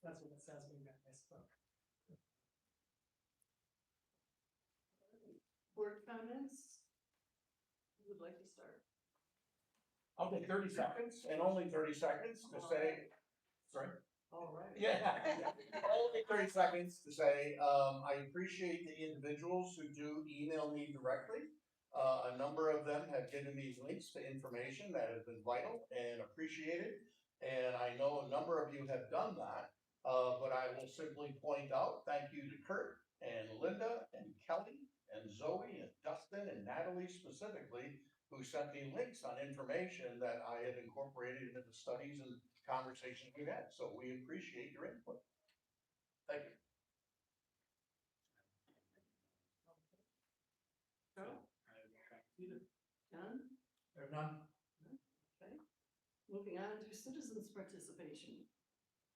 That's what it says when you got misspoke. Board comments? Who would like to start? I'll take 30 seconds and only 30 seconds to say, sorry. All right. Yeah, only 30 seconds to say, I appreciate the individuals who do email me directly. A number of them have given me links to information that has been vital and appreciated. And I know a number of you have done that, but I will simply point out, thank you to Kurt and Linda and Kelly and Zoe and Dustin and Natalie specifically, who sent me links on information that I have incorporated into the studies and conversations we've had. So we appreciate your input. Thank you. Joe? John? There are none. Okay. Moving on to citizens' participation.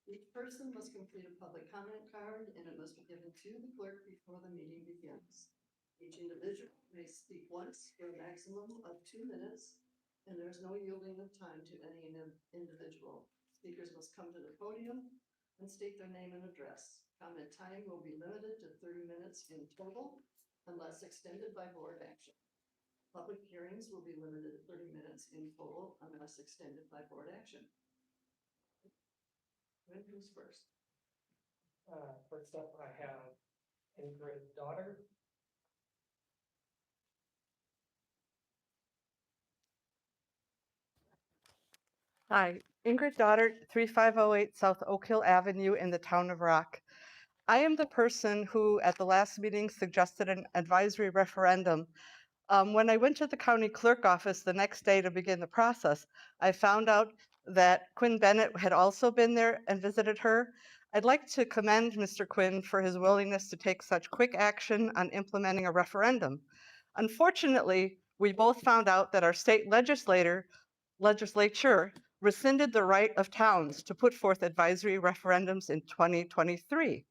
Each person must complete a public comment card and it must be given to the clerk before the meeting begins. Each individual may speak once for a maximum of 2 minutes, and there's no yielding of time to any individual. Speakers must come to the podium and state their name and address. Comment time will be limited to 30 minutes in total, unless extended by board action. Public hearings will be limited to 30 minutes in total, unless extended by board action. Who's first? First up, I have Ingrid's daughter. Hi, Ingrid Daughter, 3508 South Oak Hill Avenue in the town of Rock. I am the person who at the last meeting suggested an advisory referendum. When I went to the county clerk office the next day to begin the process, I found out that Quinn Bennett had also been there and visited her. I'd like to commend Mr. Quinn for his willingness to take such quick action on implementing a referendum. Unfortunately, we both found out that our state legislature rescinded the right of towns to put forth advisory referendums in 2023.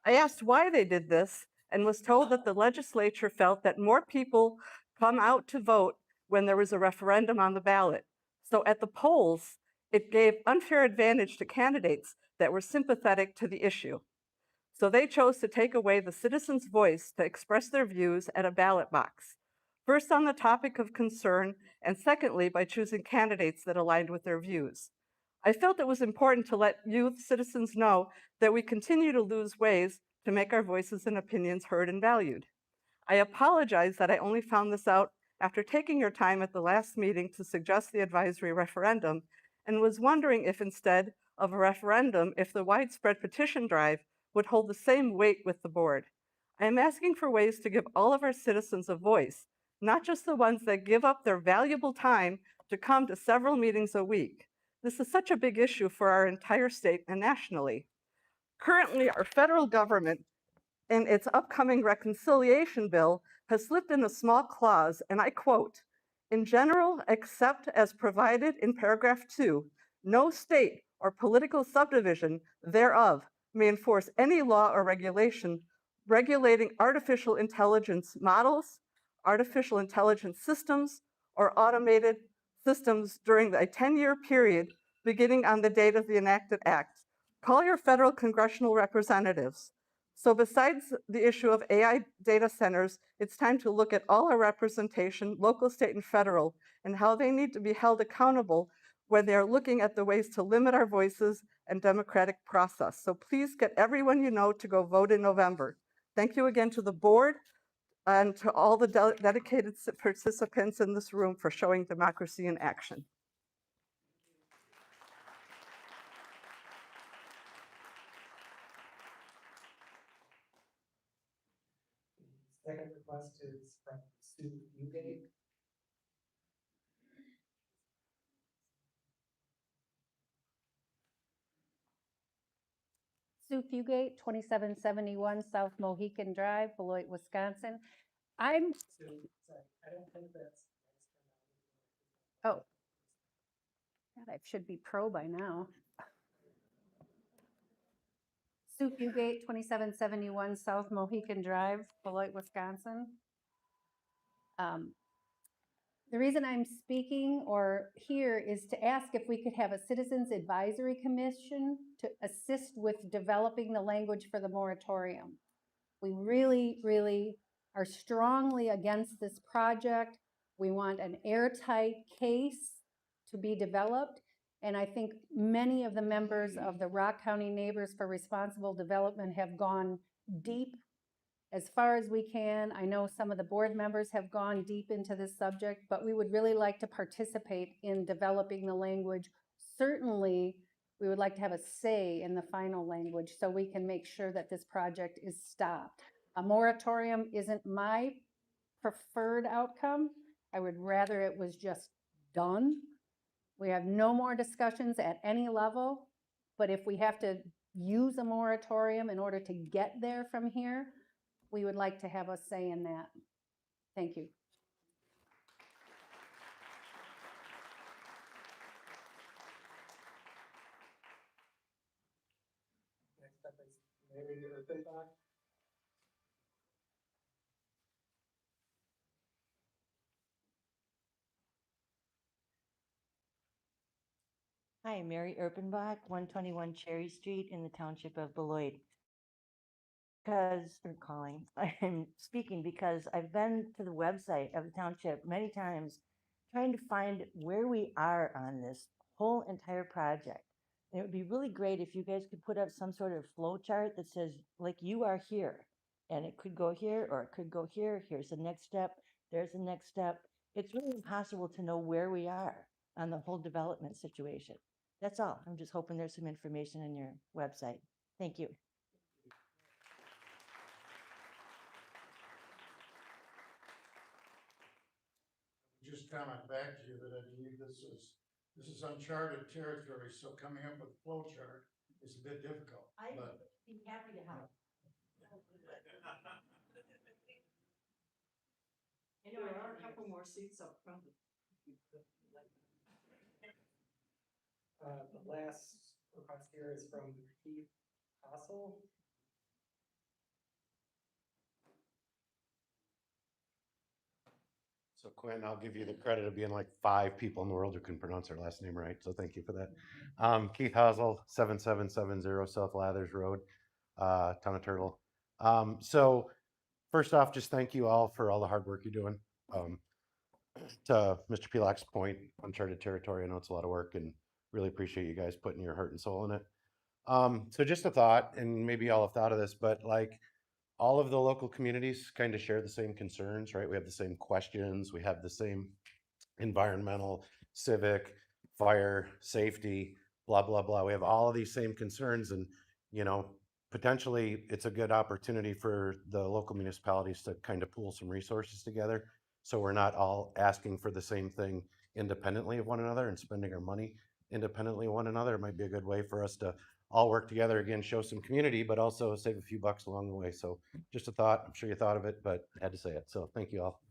I asked why they did this and was told that the legislature felt that more people come out to vote when there was a referendum on the ballot. So at the polls, it gave unfair advantage to candidates that were sympathetic to the issue. So they chose to take away the citizens' voice to express their views at a ballot box. First on the topic of concern, and secondly, by choosing candidates that aligned with their views. I felt it was important to let you citizens know that we continue to lose ways to make our voices and opinions heard and valued. I apologize that I only found this out after taking your time at the last meeting to suggest the advisory referendum, and was wondering if instead of a referendum, if the widespread petition drive would hold the same weight with the board. I am asking for ways to give all of our citizens a voice, not just the ones that give up their valuable time to come to several meetings a week. This is such a big issue for our entire state and nationally. Currently, our federal government, in its upcoming reconciliation bill, has slipped in a small clause, and I quote, "In general, except as provided in paragraph 2, no state or political subdivision thereof may enforce any law or regulation regulating artificial intelligence models, artificial intelligence systems, or automated systems during a 10-year period beginning on the date of the enacted act. Call your federal congressional representatives." So besides the issue of AI data centers, it's time to look at all our representation, local, state, and federal, and how they need to be held accountable when they're looking at the ways to limit our voices and democratic process. So please get everyone you know to go vote in November. Thank you again to the board and to all the dedicated participants in this room for showing democracy in action. The second request is from Sue Newgate. Sue Fugate, 2771 South Mohican Drive, Beloit, Wisconsin. I'm, Sue, sorry, I don't think that's. oh, God, I should be pro by now. Sue Fugate, 2771 South Mohican Drive, Beloit, Wisconsin. The reason I'm speaking or here is to ask if we could have a Citizens Advisory Commission to assist with developing the language for the moratorium. We really, really are strongly against this project. We want an airtight case to be developed. And I think many of the members of the Rock County Neighbors for Responsible Development have gone deep as far as we can. I know some of the board members have gone deep into this subject, but we would really like to participate in developing the language. Certainly, we would like to have a say in the final language so we can make sure that this project is stopped. A moratorium isn't my preferred outcome. I would rather it was just done. We have no more discussions at any level, but if we have to use a moratorium in order to get there from here, we would like to have a say in that. Thank you. Next up is Mary Urbanbach. Hi, Mary Urbanbach, 121 Cherry Street in the township of Beloit. I'm speaking because I've been to the website of the township many times trying to find where we are on this whole entire project. And it would be really great if you guys could put up some sort of flow chart that says, like, you are here, and it could go here or it could go here. Here's the next step. There's the next step. It's really impossible to know where we are on the whole development situation. That's all. I'm just hoping there's some information on your website. Thank you. Just comment back to you that I believe this is uncharted territory, so coming up with a flow chart is a bit difficult. I'd but- be happy to help. There are a couple more seats up front. The last request here is from Keith Hassel. So Quinn, I'll give you the credit of being like 5 people in the world who can pronounce her last name right. So thank you for that. Keith Hazel, 7770 South Lathers Road, Town of Turtle. So first off, just thank you all for all the hard work you're doing. To Mr. Pilak's point, uncharted territory, I know it's a lot of work and really appreciate you guys putting your heart and soul in it. So just a thought, and maybe y'all have thought of this, but like, all of the local communities kind of share the same concerns, right? We have the same questions. We have the same environmental, civic, fire, safety, blah, blah, blah. We have all of these same concerns, and, you know, potentially it's a good opportunity for the local municipalities to kind of pool some resources together. So we're not all asking for the same thing independently of one another and spending our money independently of one another. It might be a good way for us to all work together again, show some community, but also save a few bucks along the way. So just a thought. I'm sure you thought of it, but I had to say it. So thank you all.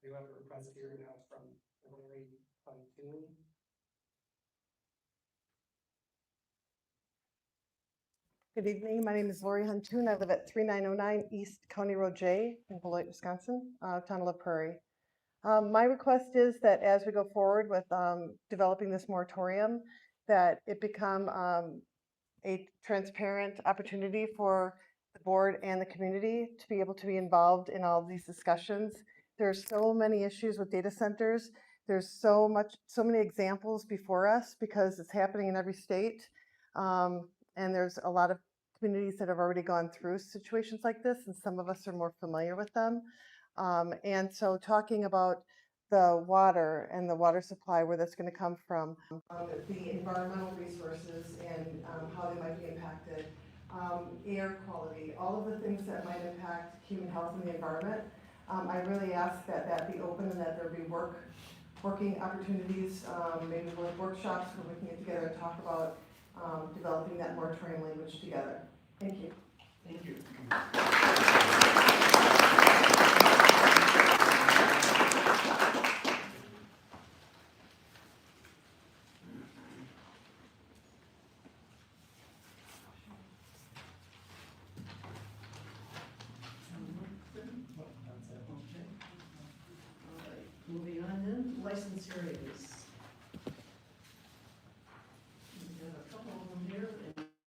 We have a request here now from Larry Pontoon. Good evening. My name is Lori Huntoon. I live at 3909 East County Road J in Beloit, Wisconsin, town of La Prairie. My request is that as we go forward with developing this moratorium, that it become a transparent opportunity for the board and the community to be able to be involved in all of these discussions. There's so many issues with data centers. There's so many examples before us because it's happening in every state. And there's a lot of communities that have already gone through situations like this, and some of us are more familiar with them. And so talking about the water and the water supply, where that's going to come from, the environmental resources and how they might be impacted, air quality, all of the things that might impact human health and the environment. I really ask that that be open and that there be working opportunities, maybe with workshops where we can get together and talk about developing that moratorium language together. Thank you. Thank you. license hearings.